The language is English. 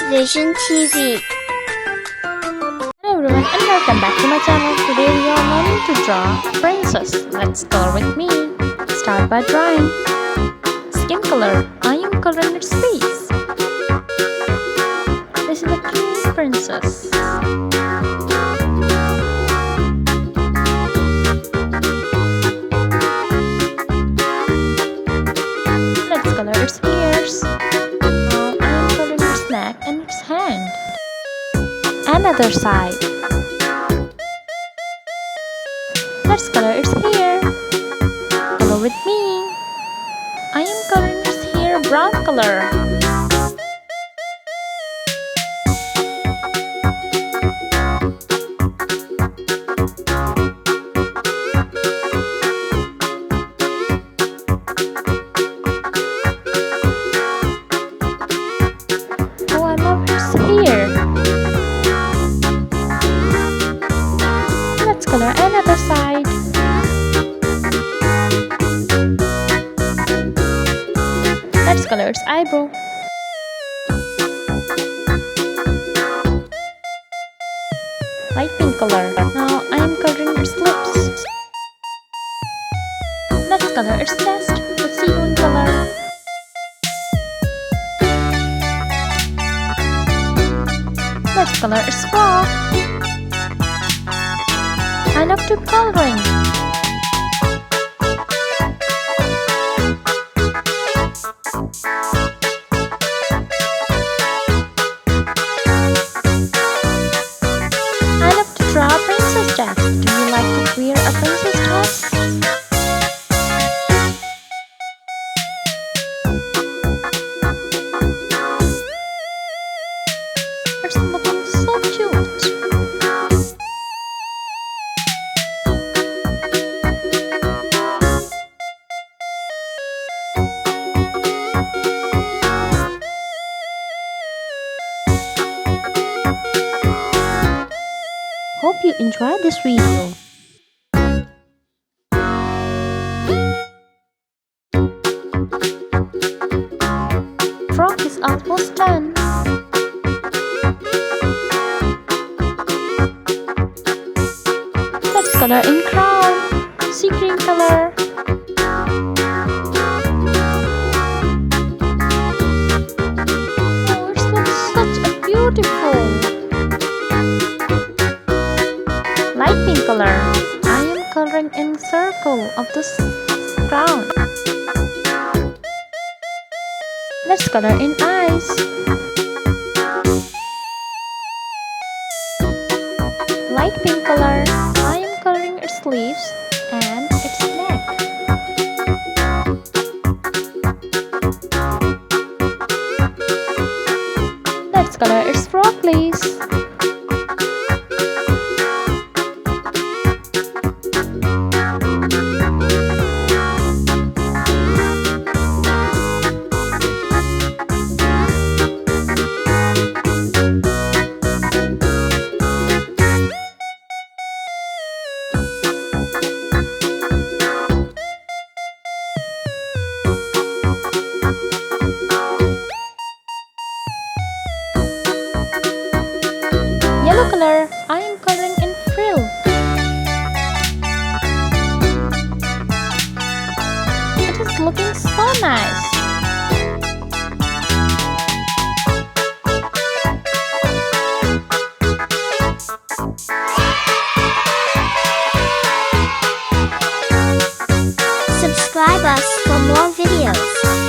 KidsVision TV. Hello everyone and welcome back to my channel. Today we are learning to draw a princess. Let's color with me. Start by drawing. Skin color. I am coloring its face. This is a cute princess. Let's color its ears. Now I am coloring its neck and its hand. Another side. Let's color its hair. Color with me. I am coloring its hair brown color. Oh, I love its hair. Let's color another side. Let's color its eyebrow. Light pink color. Now I am coloring its lips. Let's color its chest with sea green color. Let's color its paw. I love to coloring. I love to draw a princess dress. Do you like to wear a princess dress? It's looking so cute. Hope you enjoyed this video. Frog is almost done. Let's color in crown. Sea green color. Oh, it looks such a beautiful. Light pink color. I am coloring in circle of this crown. Let's color in eyes. Light pink color. I am coloring its leaves and its neck. Let's color its frog, please. Yellow color. I am coloring in frill. It is looking so nice. Subscribe us for more videos.